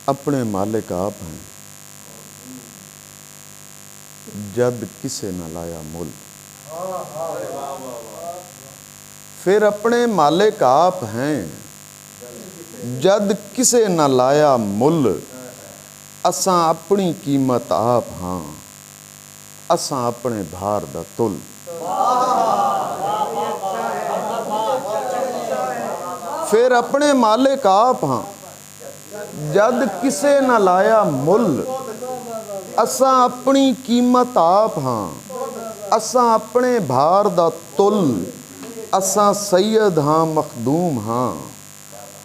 अपने मालिक आप हैं, जद किसे न लाया मुल। फिर अपने मालिक आप हैं, जद किसे न लाया मुल। असां अपनी कीमत आप हाँ, असां अपने भार दा तुल। फिर अपने मालिक आप हाँ, जद किसे न लाया मुल। असां अपनी कीमत आप हाँ, असां अपने भार दा तुल। असां सैयद हाँ मखदूम हाँ,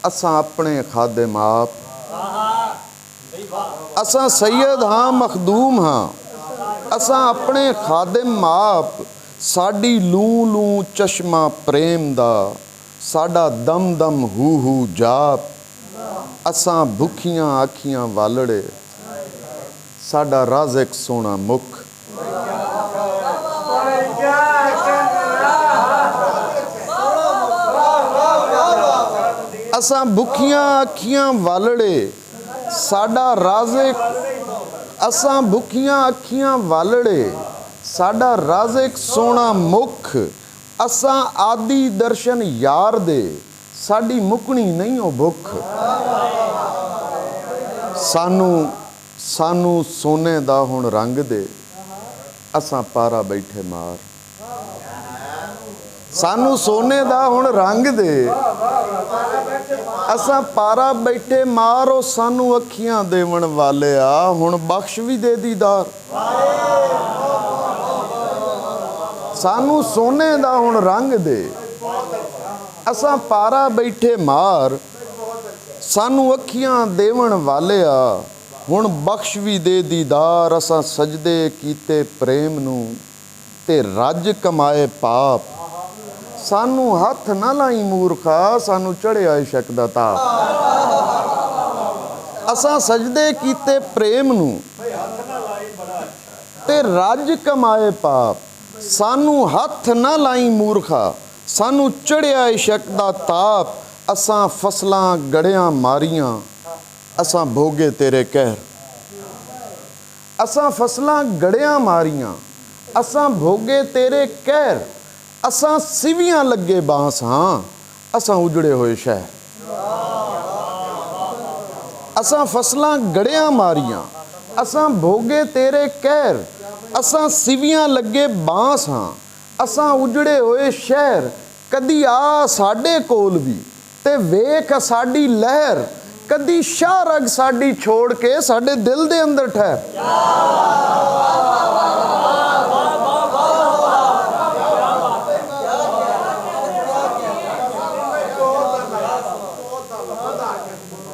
असां अपने खादिम आप। असां सैयद हाँ मखदूम हाँ, असां अपने खादिम आप। साडी लू लू चश्मा प्रेम दा, साडा दम दम हू हू जाप। असां भुखियां आखियां वालड़े, साडा राज़िक सोना मुख। असां भुखियां आखियां वालड़े, साडा राज़िक। असां भुखियां आखियां वालड़े, साडा राज़िक सोना मुख। असां आदि दर्शन यार दे, साडी मुकनी नहीं हो भुख। सानू सानू सोने दा हुण रंग दे, असां पारा बैठे मार। सानू सोने दा हुण रंग दे, असां पारा बैठे मार। ओ सानू अखियां देवन वाले आ, हुण बख्श भी दे दीदार। सानू सोने दा हुण रंग दे, असां पारा बैठे मार। सानू अखियां देवन वाले आ, हुण बख्श भी दे दीदार। असां सजदे कीते प्रेम नू, ते रज कमाए पाप। सानू हथ ना लाई मूर्खा, सानू चढ़िया इशक दा ताप। असां सजदे कीते प्रेम नू, ते रज कमाए पाप। सानू हथ ना लाई मूर्खा, सानू चढ़िया इशक दा ताप। असां फसलां गड़ियां मारियां, असां भोगे तेरे कहर। असां फसलां गड़ियां मारियां, असां भोगे तेरे कहर। असां सिवियां लगे बांस हाँ, असां उजड़े होए शहर। असां फसलां गड़ियां मारियां, असां भोगे तेरे कहर। असां सिवियां लगे बांस हाँ, असां उजड़े होए शहर। कदी आ साडे कोल भी, ते वेख साडी लहर। कदी शाह रग साडी छोड़ के, साडे दिल दे अंदर ठहर।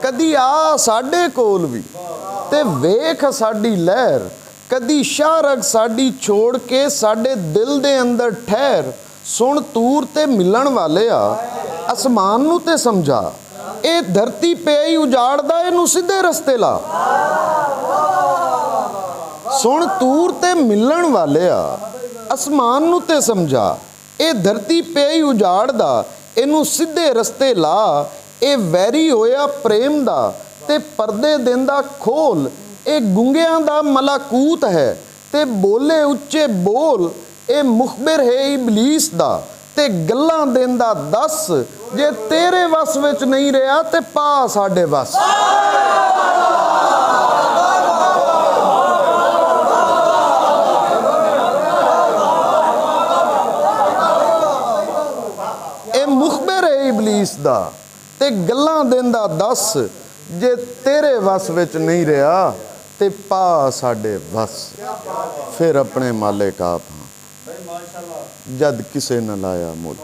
कदी आ साडे कोल भी, ते वेख साडी लहर। कदी शाह रग साडी छोड़ के, साडे दिल दे अंदर ठहर। सुन तूर ते मिलन वाले आ, आसमान नू ते समझा। ए धरती पे ही उजाड़दा, इनू सीधे रस्ते ला। सुन तूर ते मिलन वाले आ, आसमान नू ते समझा। ए धरती पे ही उजाड़दा, इनू सीधे रस्ते ला। ए वैरी होया प्रेम दा, ते पर्दे देंदा खोल। ए गुंगियां दा मलाकूत है, ते बोले उच्चे बोल। ए मुखबिर है इबलीस दा, ते गल्लां देंदा दस। जे तेरे वस विच नहीं रहा, ते पा साडे वस। ए मुखबिर है इबलीस दा, ते गल्लां देंदा दस। जे तेरे वस विच नहीं रहा, ते पा साडे वस। फिर अपने मालिक आप हाँ, जद किसे न लाया मुल।